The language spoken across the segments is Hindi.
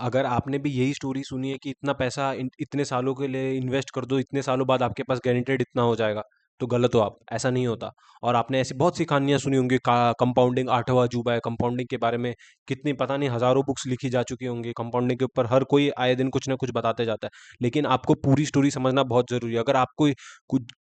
अगर आपने भी यही स्टोरी सुनी है कि इतना पैसा इतने सालों के लिए इन्वेस्ट कर दो, इतने सालों बाद आपके पास गारंटेड इतना हो जाएगा, तो गलत हो आप, ऐसा नहीं होता। और आपने ऐसी बहुत सी कहानियां सुनी होंगी, कंपाउंडिंग आठवां अजूबा है, कंपाउंडिंग के बारे में कितनी पता नहीं हजारों बुक्स लिखी जा चुकी होंगी, कंपाउंडिंग के ऊपर हर कोई आए दिन कुछ ना कुछ बताते जाता है। लेकिन आपको पूरी स्टोरी समझना बहुत जरूरी है। अगर आपको कुछ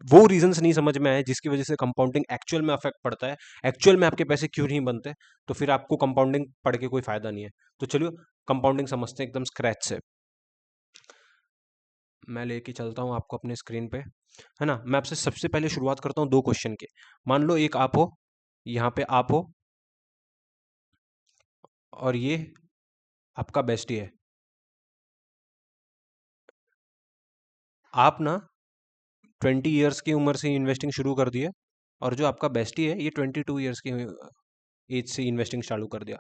वो रीजंस नहीं समझ में आए जिसकी वजह से कंपाउंडिंग एक्चुअल में अफेक्ट पड़ता है, एक्चुअल में आपके पैसे क्यों नहीं बनते, तो फिर आपको कंपाउंडिंग पढ़ के कोई फायदा नहीं है। तो चलिए कंपाउंडिंग समझते हैं एकदम स्क्रैच से। मैं लेके चलता हूँ आपको अपने स्क्रीन पे, है ना। मैं आपसे सबसे पहले शुरुआत करता हूँ दो क्वेश्चन के। मान लो एक आप हो, यहाँ पे आप हो, और ये आपका बेस्टी है। आप ना 20 ईयर्स की उम्र से इन्वेस्टिंग शुरू कर दिए, और जो आपका बेस्टी है ये 22 ईयर्स की एज से इन्वेस्टिंग चालू कर दिया।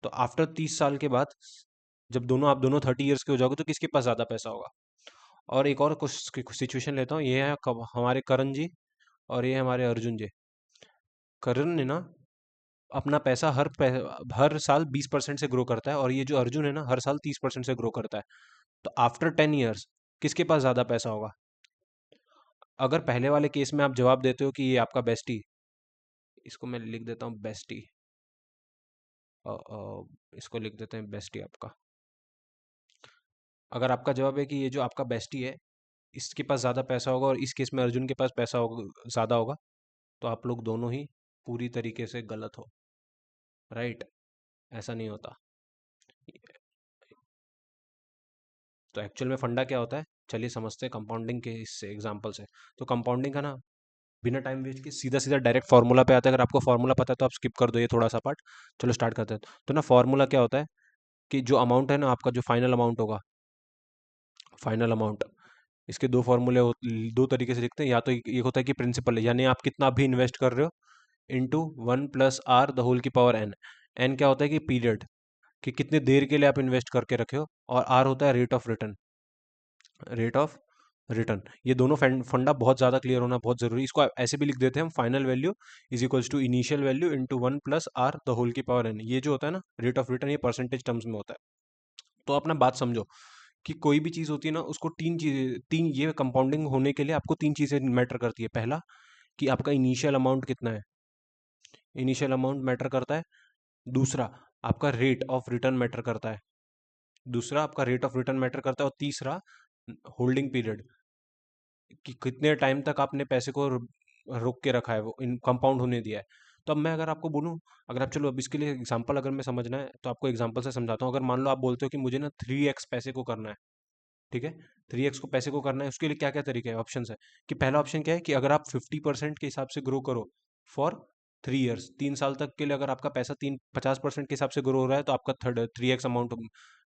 तो आफ्टर 30 साल के बाद, जब आप दोनों 30 ईयर्स के हो जाओगे, तो किसके पास ज़्यादा पैसा होगा। और एक और कुछ सिचुएशन लेता हूँ, ये है हमारे करण जी, और ये हमारे अर्जुन जी। करण ने ना अपना पैसा हर साल 20% से ग्रो करता है, और ये जो अर्जुन है ना हर साल 30% से ग्रो करता है। तो आफ्टर 10 ईयर्स किसके पास ज़्यादा पैसा होगा। अगर पहले वाले केस में आप जवाब देते हो कि ये आपका बेस्टी, इसको मैं लिख देता हूँ बेस्टी, इसको लिख देते हैं बेस्टी आपका। अगर आपका जवाब है कि ये जो आपका बेस्टी है इसके पास ज़्यादा पैसा होगा, और इस केस में अर्जुन के पास पैसा होगा, ज़्यादा होगा, तो आप लोग दोनों ही पूरी तरीके से गलत हो। राइट, ऐसा नहीं होता। तो एक्चुअल में फंडा क्या होता है, चलिए समझते हैं कंपाउंडिंग के इससे एग्जांपल से। तो कंपाउंडिंग का ना, बिना टाइम वेस्ट किए सीधा सीधा डायरेक्ट फार्मूला पे आता है। अगर आपको फार्मूला पता है तो आप स्किप कर दो ये थोड़ा सा पार्ट। चलो स्टार्ट करते हैं। तो ना फार्मूला क्या होता है कि जो अमाउंट है ना आपका, जो फाइनल अमाउंट होगा, फाइनल अमाउंट, इसके दो फार्मूले, दो तरीके से लिखते हैं। या तो एक होता है कि प्रिंसिपल, यानी आप कितना भी इन्वेस्ट कर रहे हो, इंटू 1 + r द होल की पावर n। n क्या होता है कि पीरियड, कि कितने देर के लिए आप इन्वेस्ट करके रखे हो, और r होता है rate of return, rate of return. ये दोनों फंडा बहुत ज़्यादा क्लियर होना बहुत ज़रूरी है। इसको ऐसे भी लिख देते हैं हम, final value is equals to initial value into 1 + r the whole की पावर n। ये जो होता है ना रेट ऑफ रिटर्न, ये परसेंटेज टर्म्स में होता है। तो अपना बात समझो कि कोई भी चीज़ होती है ना उसको तीन ये कंपाउंडिंग होने के लिए आपको तीन चीज़ें मैटर करती है। पहला, कि आपका इनिशियल अमाउंट कितना है, इनिशियल अमाउंट मैटर करता है। दूसरा, आपका रेट ऑफ रिटर्न मैटर करता है, दूसरा आपका रेट ऑफ रिटर्न मैटर करता है। और तीसरा, होल्डिंग पीरियड, कि कितने टाइम तक आपने पैसे को रोक के रखा है, वो इन कंपाउंड होने दिया है। तो अब मैं अगर आपको बोलूँ, अगर आप, चलो अब इसके लिए एग्जांपल अगर मैं समझना है तो आपको एग्जांपल से समझाता हूँ। अगर मान लो आप बोलते हो कि मुझे ना 3x पैसे को करना है, ठीक है, 3x को पैसे को करना है, उसके लिए क्या क्या तरीके हैं, ऑप्शन है। कि पहला ऑप्शन क्या है कि अगर आप 50% के हिसाब से ग्रो करो फॉर 3 ईयर्स, 3 साल तक के लिए अगर आपका पैसा 50% के हिसाब से ग्रो हो रहा है, तो आपका 3x अमाउंट,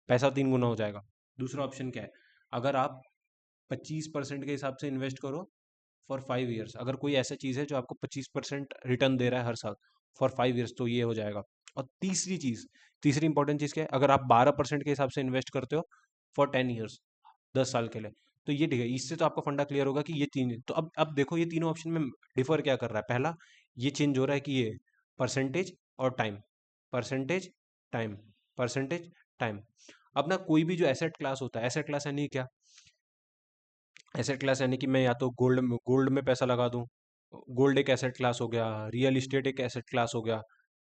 पैसा 3 गुना हो जाएगा। दूसरा ऑप्शन क्या है, अगर आप 25% के हिसाब से इन्वेस्ट करो फॉर 5 ईयर्स, अगर कोई ऐसा चीज़ है जो आपको 25% रिटर्न दे रहा है हर साल फॉर 5 ईयर्स, तो ये हो जाएगा। और तीसरी चीज़, तीसरी इंपॉर्टेंट चीज़ क्या है, अगर आप 12% के हिसाब से इन्वेस्ट करते हो फॉर 10 ईयर्स, 10 साल के लिए, तो ये ठीक है। इससे तो आपका फंडा क्लियर होगा कि ये तीन, तो अब देखो ये तीनों ऑप्शन में डिफर क्या कर रहा है। पहला, ये चेंज हो रहा है कि ये परसेंटेज और time, percentage time, percentage time. अब ना कोई भी जो एसेट क्लास होता है, एसेट क्लास यानी क्या, एसेट क्लास यानी कि मैं या तो गोल्ड में पैसा लगा दूं, गोल्ड एक एसेट क्लास हो गया, रियल इस्टेट एक एसेट क्लास हो गया,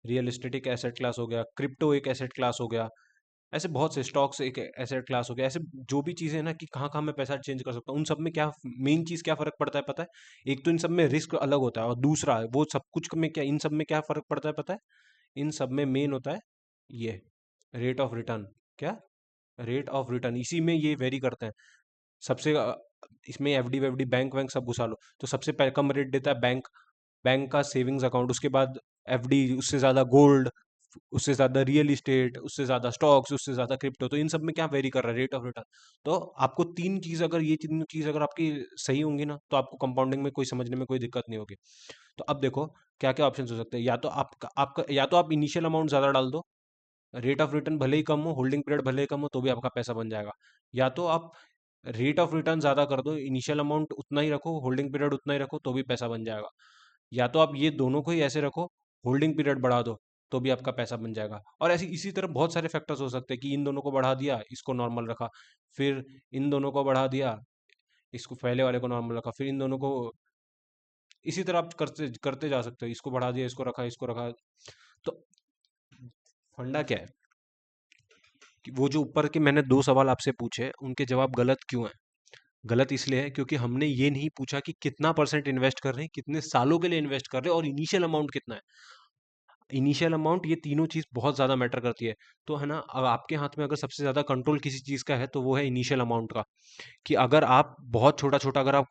रियल इस्टेट एक एसेट क्लास हो गया, क्रिप्टो एक एसेट क्लास हो गया, ऐसे बहुत से, स्टॉक्स एक एसेट क्लास हो गया। ऐसे जो भी चीज़ें हैं ना कि कहाँ कहाँ मैं पैसा चेंज कर सकता हूँ, उन सब में क्या मेन चीज़ क्या फ़र्क पड़ता है पता है। एक तो इन सब में रिस्क अलग होता है, और दूसरा वो सब कुछ में क्या, इन सब में क्या फ़र्क पड़ता है पता है। इन सब में मेन होता है ये रेट ऑफ रिटर्न। क्या, रेट ऑफ रिटर्न, इसी में ये वेरी करते हैं सबसे। इसमें एफडी वेफडी बैंक वैंक सब घुसा लो, तो सबसे कम रेट देता है बैंक, बैंक का सेविंग्स अकाउंट, उसके बाद एफडी, उससे ज़्यादा गोल्ड, उससे ज़्यादा रियल इस्टेट, उससे ज़्यादा स्टॉक्स, उससे ज़्यादा क्रिप्टो। तो इन सब में क्या वेरी कर रहा है, रेट ऑफ रिटर्न। तो आपको तीन चीज़, अगर ये तीन चीज़ अगर आपकी सही होंगी ना, तो आपको कंपाउंडिंग में कोई समझने में कोई दिक्कत नहीं होगी। तो अब देखो क्या क्या ऑप्शन हो सकते हैं। या तो आपका आपका या तो आप इनिशियल अमाउंट ज़्यादा डाल दो, रेट ऑफ रिटर्न भले ही कम हो, होल्डिंग पीरियड भले ही कम हो, तो भी आपका पैसा बन जाएगा। या तो आप रेट ऑफ रिटर्न ज़्यादा कर दो, इनिशियल अमाउंट उतना ही रखो, होल्डिंग पीरियड उतना ही रखो, तो भी पैसा बन जाएगा। या तो आप ये दोनों को ही ऐसे रखो, होल्डिंग पीरियड बढ़ा दो, तो भी आपका पैसा बन जाएगा। और ऐसी इसी तरह बहुत सारे फैक्टर्स हो सकते हैं कि इन दोनों को बढ़ा दिया, इसको नॉर्मल रखा, फिर इन दोनों को बढ़ा दिया, इसको पहले वाले को नॉर्मल रखा, फिर इन दोनों को, इसी तरह आप करते करते जा सकते हो, इसको बढ़ा दिया, इसको रखा, इसको रखा। तो फंडा क्या है कि वो जो ऊपर के मैंने दो सवाल आपसे पूछे उनके जवाब गलत क्यों है? गलत इसलिए है क्योंकि हमने ये नहीं पूछा कि कितना परसेंट इन्वेस्ट कर रहे हैं, कितने सालों के लिए इन्वेस्ट कर रहे हैं और इनिशियल अमाउंट कितना है। इनिशियल अमाउंट, ये तीनों चीज़ बहुत ज़्यादा मैटर करती है। तो है ना, अब आपके हाथ में अगर सबसे ज़्यादा कंट्रोल किसी चीज़ का है तो वो है इनिशियल अमाउंट का। कि अगर आप बहुत छोटा-छोटा, अगर आप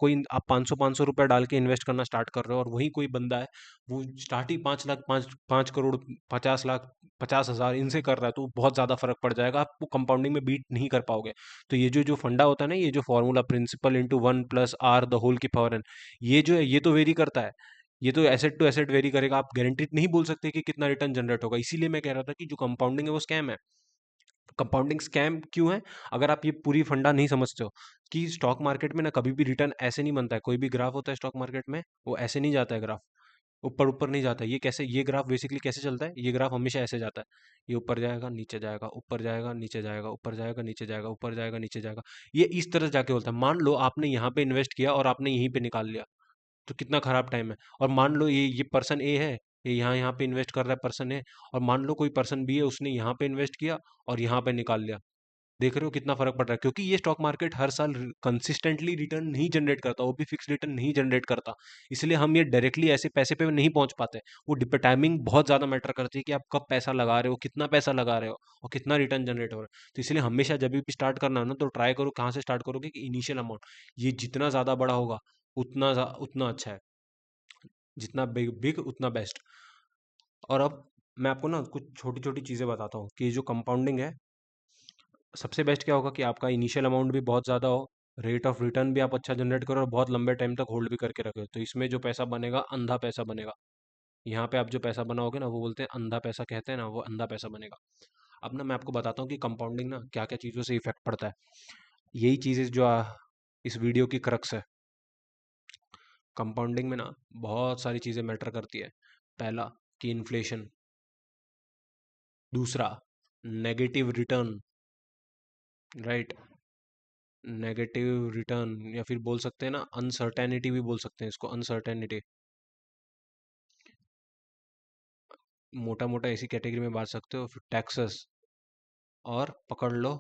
500-500 रुपए डाल के इन्वेस्ट करना स्टार्ट कर रहे हो और वहीं कोई बंदा है, वो स्टार्टिंग 5 लाख, 5 करोड़, 50 लाख, 50,000 इनसे कर रहा है, तो बहुत ज़्यादा फ़र्क पड़ जाएगा, आप वो कंपाउंडिंग में बीट नहीं कर पाओगे। तो ये जो जो फंडा होता है ना, ये जो formula principal into 1 plus R the whole की पावर एन, ये जो है ये तो वेरी करता है। ये तो एसेट टू एसेट वेरी करेगा, आप गारंटीड नहीं बोल सकते कि कितना रिटर्न जनरेट होगा। इसीलिए मैं कह रहा था कि जो कंपाउंडिंग है वो स्कैम है। कंपाउंडिंग स्कैम क्यों है? अगर आप ये पूरी फंडा नहीं समझते हो कि स्टॉक मार्केट में ना कभी भी रिटर्न ऐसे नहीं बनता है। कोई भी ग्राफ होता है स्टॉक मार्केट में, वो ऐसे नहीं जाता है ग्राफ, ऊपर ऊपर नहीं जाता है। ये कैसे, ये ग्राफ बेसिकली कैसे चलता है? ये ग्राफ हमेशा ऐसे जाता है, ये ऊपर जाएगा, नीचे जाएगा, ऊपर जाएगा, नीचे जाएगा, ऊपर जाएगा, नीचे जाएगा, ऊपर जाएगा, नीचे जाएगा। ये इस तरह जाके होता है। मान लो आपने यहाँ पे इन्वेस्ट किया और आपने यहीं पे निकाल लिया, तो कितना खराब टाइम है। और मान लो ये पर्सन ए है, ये यहाँ यहाँ पे इन्वेस्ट कर रहा है पर्सन ए, और मान लो कोई पर्सन बी है, उसने यहाँ पे इन्वेस्ट किया और यहाँ पे निकाल लिया। देख रहे हो कितना फर्क पड़ रहा है? क्योंकि ये स्टॉक मार्केट हर साल कंसिस्टेंटली रिटर्न नहीं जनरेट करता, वो भी फिक्स रिटर्न नहीं जनरेट करता। इसलिए हम ये डायरेक्टली ऐसे पैसे पे नहीं पहुंच पाते। वो टाइमिंग बहुत ज्यादा मैटर करती है कि आप कब पैसा लगा रहे हो, कितना पैसा लगा रहे हो और कितना रिटर्न जनरेट हो रहा है। तो इसलिए हमेशा जब भी स्टार्ट करना है ना, तो ट्राई करो कहाँ से स्टार्ट करोगे कि इनिशियल अमाउंट, ये जितना ज्यादा बड़ा होगा उतना अच्छा है, जितना बिग बिग उतना बेस्ट। और अब मैं आपको ना कुछ छोटी छोटी चीज़ें बताता हूँ कि जो कंपाउंडिंग है, सबसे बेस्ट क्या होगा कि आपका इनिशियल अमाउंट भी बहुत ज़्यादा हो, रेट ऑफ रिटर्न भी आप अच्छा जनरेट करो और बहुत लंबे टाइम तक होल्ड भी करके रखो। तो इसमें जो पैसा बनेगा, अंधा पैसा बनेगा। यहाँ पे आप जो पैसा बनाओगे ना, वो बोलते हैं अंधा पैसा, कहते हैं ना, वो अंधा पैसा बनेगा। अब ना मैं आपको बताता हूँ कि कंपाउंडिंग ना क्या क्या चीज़ों से इफेक्ट पड़ता है। यही चीज़ें जो इस वीडियो की क्रक्स है। कंपाउंडिंग में ना बहुत सारी चीज़ें मैटर करती है। पहला कि इन्फ्लेशन, दूसरा negative return, right, negative return, या फिर बोल सकते हैं ना अनसर्टेनिटी, भी बोल सकते हैं इसको अनसर्टेनिटी। मोटा मोटा इसी कैटेगरी में बांट सकते हो। फिर टैक्सेस, और पकड़ लो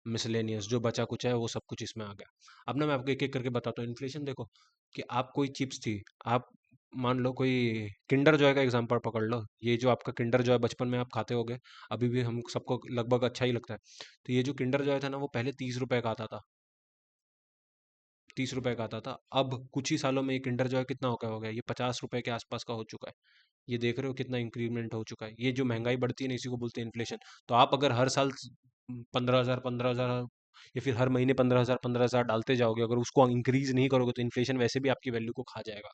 मिसलेनियस, जो बचा कुचा है वो सब कुछ इसमें आ गया। अब ना मैं आपको एक एक करके बताता हूँ। इन्फ्लेशन देखो, कि आप कोई चिप्स थी, आप मान लो कोई किंडर जॉय का एग्जांपल पकड़ लो। ये जो आपका किंडर जॉय बचपन में आप खाते होगे, अभी भी हम सबको लगभग अच्छा ही लगता है। तो ये जो किंडर जॉय था ना, वो पहले 30 रुपए का आता था, 30 रुपए का आता था। अब कुछ ही सालों में ये किंडर जॉय कितना हो गया, ये 50 रुपए के आसपास का हो चुका है। ये देख रहे हो कितना इंक्रीमेंट हो चुका है। ये जो महंगाई बढ़ती है ना, इसी को बोलते हैं इन्फ्लेशन। तो आप अगर हर साल 15,000 15,000, या फिर हर महीने 15,000 15,000 डालते जाओगे, अगर उसको इंक्रीज नहीं करोगे, तो इन्फ्लेशन वैसे भी आपकी वैल्यू को खा जाएगा।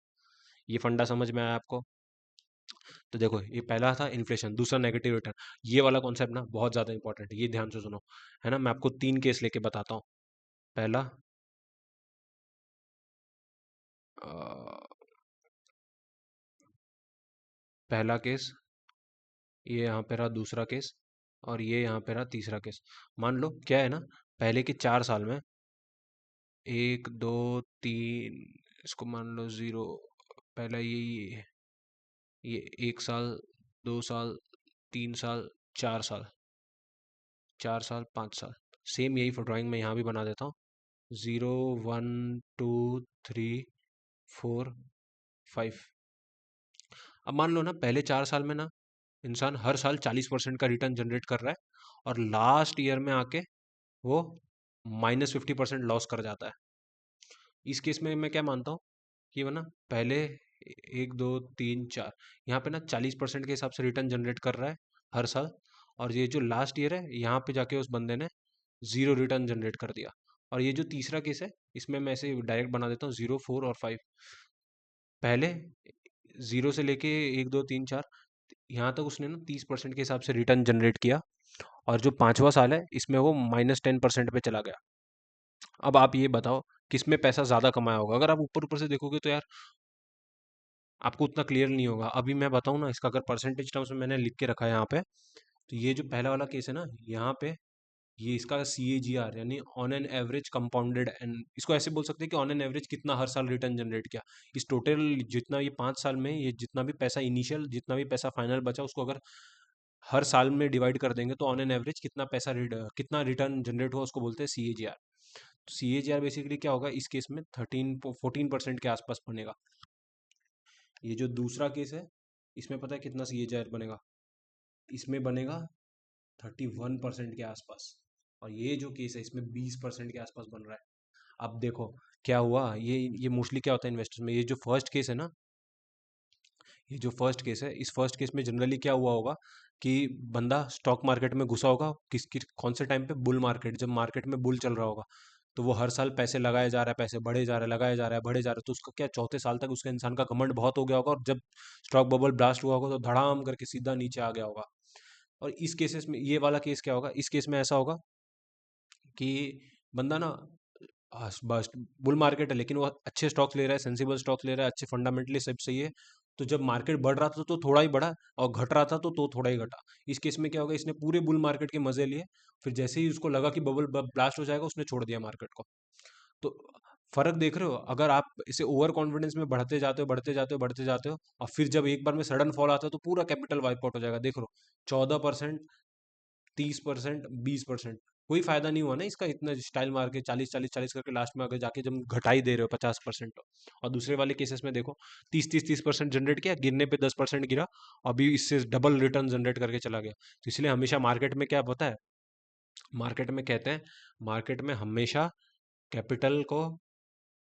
ये फंडा समझ में आया आपको? तो देखो, ये पहला था इन्फ्लेशन, दूसरा नेगेटिव रिटर्न। ये वाला कॉन्सेप्ट ना बहुत ज्यादा इंपॉर्टेंट है, ये ध्यान से सुनो। है ना, मैं आपको 3 केस लेके बताता हूँ। पहला, अ, पहला केस, ये यहाँ पे रहा दूसरा केस, और ये यहाँ पे रहा तीसरा केस। मान लो क्या है ना, पहले के 4 साल में, 1 2 3, इसको मान लो 0, पहला ये 1 साल, 2 साल, 3 साल, 4 साल, 4 साल, 5 साल, सेम यही ड्राइंग में यहाँ भी बना देता हूँ। 0 1 2 3 4 5। अब मान लो ना पहले 4 साल में ना, इंसान हर साल 40% का रिटर्न जनरेट कर रहा है, और लास्ट ईयर में आके वो -50% लॉस कर जाता है। इस केस में मैं क्या मानता हूँ कि वो ना पहले 1 2 3 4, यहाँ पे ना 40% के हिसाब से रिटर्न जनरेट कर रहा है हर साल, और ये जो लास्ट ईयर है, यहाँ पे जाके उस बंदे ने 0 रिटर्न जनरेट कर दिया। और ये जो तीसरा केस है, इसमें मैं ऐसे डायरेक्ट बना देता हूँ, 0 4 और 5। पहले 0 से लेके 1 2 3 4, यहाँ तक उसने ना 30% के हिसाब से रिटर्न जनरेट किया, और जो 5वां साल है, इसमें वो -10% पे चला गया। अब आप ये बताओ, किसमें पैसा ज्यादा कमाया होगा? अगर आप ऊपर ऊपर से देखोगे तो यार, आपको उतना क्लियर नहीं होगा। अभी मैं बताऊँ ना, इसका अगर परसेंटेज टर्म्स में मैंने लिख के रखा है यहाँ पे, तो ये जो पहला वाला केस है ना, यहाँ पे ये इसका CAGR यानी on an average compounded, and इसको ऐसे बोल सकते हैं कि ऑन एन एवरेज कितना हर साल रिटर्न जनरेट किया। इस टोटल जितना ये 5 साल में, ये जितना भी पैसा इनिशियल, जितना भी पैसा फाइनल बचा, उसको अगर हर साल में डिवाइड कर देंगे तो ऑन एन एवरेज कितना पैसा कितना रिटर्न जनरेट हुआ, उसको बोलते हैं CAGR। तो CAGR बेसिकली क्या होगा इस केस में, 14% के आसपास बनेगा। ये जो दूसरा केस है, इसमें पता है कितना CAGR बनेगा? इसमें बनेगा 31% के आसपास। और ये जो केस है इसमें 20% के आसपास बन रहा है। अब देखो क्या हुआ, ये मोस्टली क्या होता है इन्वेस्टर्स में, ये जो फर्स्ट केस है ना, ये जो फर्स्ट केस है, इस फर्स्ट केस में जनरली क्या हुआ होगा कि बंदा स्टॉक मार्केट में घुसा होगा, किस कौन से टाइम पे, बुल मार्केट, जब मार्केट में बुल चल रहा होगा, तो वो हर साल पैसे लगाए जा रहा है, पैसे बढ़े जा रहा है, लगाए जा रहा है, बढ़े जा रहा है, तो उसका क्या, चौथे साल तक उसका इंसान का घमंड बहुत हो गया होगा, और जब स्टॉक बबल ब्लास्ट हुआ होगा तो धड़ाम करके सीधा नीचे आ गया होगा। और इस केसेस में ये वाला केस क्या होगा, इस केस में ऐसा होगा कि बंदा ना, बस बुल मार्केट है लेकिन वो अच्छे स्टॉक्स ले रहा है, सेंसिबल स्टॉक्स ले रहा है, अच्छे फंडामेंटली सब सही है, तो जब मार्केट बढ़ रहा था तो थोड़ा ही बढ़ा, और घट रहा था तो थोड़ा ही घटा। इस केस में क्या होगा, इसने पूरे बुल मार्केट के मजे लिए, फिर जैसे ही उसको लगा कि बबल ब्लास्ट हो जाएगा, उसने छोड़ दिया मार्केट को। तो फर्क देख रहे हो, अगर आप इसे ओवर कॉन्फिडेंस में बढ़ते जाते हो, बढ़ते जाते हो, बढ़ते जाते हो, और फिर जब एक बार में सडन फॉल आता है तो पूरा कैपिटल वाइप आउट हो जाएगा। देख लो, 14%, 30%, 20%, कोई फायदा नहीं हुआ ना इसका, इतना स्टाइल मार के 40 40 40 करके लास्ट में अगर जाके जब घटाई दे रहे हो 50%। और दूसरे वाले केसेस में देखो, 30 30 30% जनरेट किया, गिरने पे 10% गिरा, अभी इससे डबल रिटर्न जनरेट करके चला गया। तो इसलिए हमेशा मार्केट में क्या पता है, मार्केट में कहते हैं, मार्केट में हमेशा कैपिटल को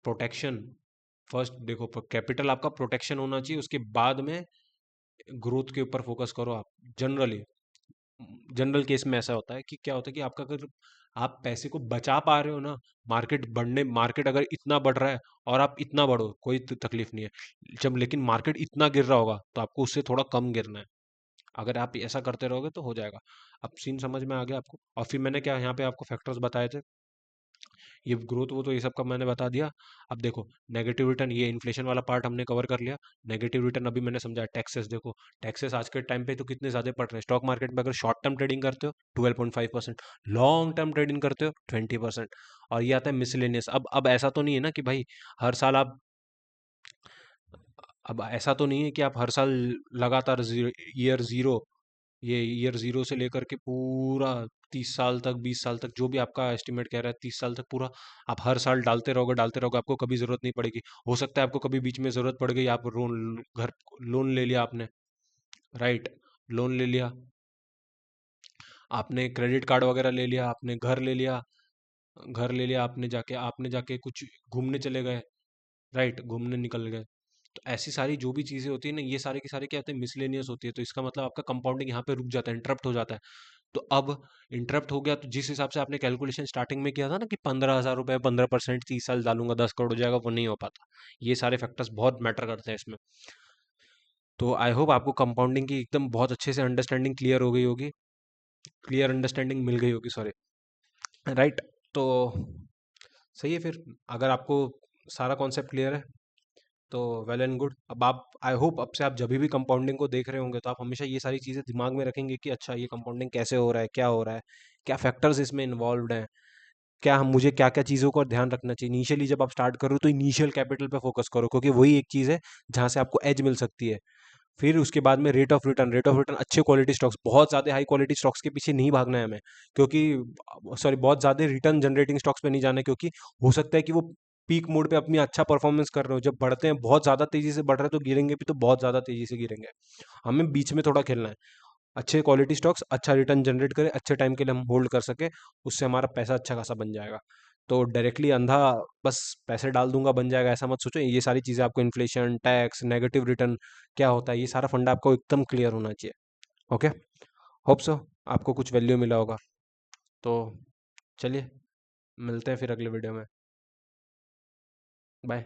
प्रोटेक्शन फर्स्ट देखो, कैपिटल आपका प्रोटेक्शन होना चाहिए, उसके बाद में ग्रोथ के ऊपर फोकस करो आप। जनरली, जनरल केस में ऐसा होता है कि क्या होता है कि आपका अगर आप पैसे को बचा पा रहे हो ना, मार्केट अगर इतना बढ़ रहा है और आप इतना बढ़ो, कोई तकलीफ नहीं है। जब लेकिन मार्केट इतना गिर रहा होगा तो आपको उससे थोड़ा कम गिरना है। अगर आप ऐसा करते रहोगे तो हो जाएगा। अब सीन समझ में आ गया आपको? और फिर मैंने क्या यहाँ पे आपको फैक्टर्स बताए थे, ये ग्रोथ वो तो ये सब का मैंने बता दिया। अब देखो, नेगेटिव रिटर्न, ये इन्फ्लेशन वाला पार्ट हमने कवर कर लिया। नेगेटिव रिटर्न अभी मैंने समझा, टैक्सेस देखो, टैक्सेस आज के टाइम पे तो कितने ज्यादा पड़ रहे हैं। स्टॉक मार्केट में अगर शॉर्ट टर्म ट्रेडिंग करते हो 12.5%, लॉन्ग टर्म ट्रेडिंग करते हो 20%। और ये आता है मिसलेनियस। अब ऐसा तो नहीं है ना कि भाई हर साल आप, अब ऐसा तो नहीं है कि आप हर साल लगातार ईयर जीरो, ये ईयर जीरो से लेकर के पूरा 30 साल तक, 20 साल तक, जो भी आपका एस्टिमेट कह रहा है, 30 साल तक पूरा आप हर साल डालते रहोगे, आपको कभी जरूरत नहीं पड़ेगी। हो सकता है आपको कभी बीच में जरूरत पड़ गई, आप लोन ले लिया आपने, राइट, लोन ले लिया आपने, क्रेडिट कार्ड वगैरह ले लिया आपने, घर ले लिया आपने जाके कुछ घूमने चले गए, राइट, घूमने निकल गए। तो ऐसी सारी जो भी चीजें होती है ना, ये सारे की सारे क्या होते हैं, मिसलेनियस होती है। तो इसका मतलब आपका कंपाउंडिंग यहाँ पे रुक जाता है, इंटरप्ट हो जाता है। तो अब इंटरप्ट हो गया, तो जिस हिसाब से आपने कैलकुलेशन स्टार्टिंग में किया था ना कि 15,000 रुपए, 15% 30 साल डालूंगा 10 करोड़ हो जाएगा, वो नहीं हो पाता। ये सारे फैक्टर्स बहुत मैटर करते हैं इसमें। तो आई होप आपको कंपाउंडिंग की एकदम बहुत अच्छे से अंडरस्टैंडिंग क्लियर हो गई होगी, क्लियर अंडरस्टैंडिंग मिल गई होगी, सॉरी, राइट। तो सही है फिर, अगर आपको सारा कॉन्सेप्ट क्लियर है तो वेल एंड गुड। अब आप, आई होप अब से आप जब भी कंपाउंडिंग को देख रहे होंगे तो आप हमेशा ये सारी चीज़ें दिमाग में रखेंगे कि अच्छा ये कंपाउंडिंग कैसे हो रहा है, क्या हो रहा है, क्या फैक्टर्स इसमें इन्वॉल्व हैं, क्या हम, मुझे क्या क्या चीज़ों का ध्यान रखना चाहिए। इनिशियली जब आप स्टार्ट करो तो इनिशियल कैपिटल पे फोकस करो, क्योंकि वही एक चीज़ है जहाँ से आपको एज मिल सकती है। फिर उसके बाद में रेट ऑफ रिटर्न अच्छे क्वालिटी स्टॉक्स, बहुत ज़्यादा हाई क्वालिटी स्टॉक्स के पीछे नहीं भागना है हमें, क्योंकि सॉरी, बहुत ज़्यादा रिटर्न जनरेटिंग स्टॉक्स पे नहीं जाना है, क्योंकि हो सकता है कि वो पीक मोड पे अपनी अच्छा परफॉर्मेंस कर रहे हो, जब बढ़ते हैं बहुत ज़्यादा तेज़ी से बढ़ रहे हैं तो गिरेंगे भी, तो बहुत ज़्यादा तेज़ी से गिरेंगे। हमें बीच में थोड़ा खेलना है, अच्छे क्वालिटी स्टॉक्स अच्छा रिटर्न जनरेट करे, अच्छे टाइम के लिए हम होल्ड कर सके, उससे हमारा पैसा अच्छा खासा बन जाएगा। तो डायरेक्टली अंधा बस पैसे डाल दूंगा बन जाएगा, ऐसा मत सोचो। ये सारी चीज़ें आपको, इन्फ्लेशन, टैक्स, नेगेटिव रिटर्न क्या होता है, ये सारा फंडा आपको एकदम क्लियर होना चाहिए। ओके, होप सो आपको कुछ वैल्यू मिला होगा। तो चलिए, मिलते हैं फिर अगले वीडियो में। बाय।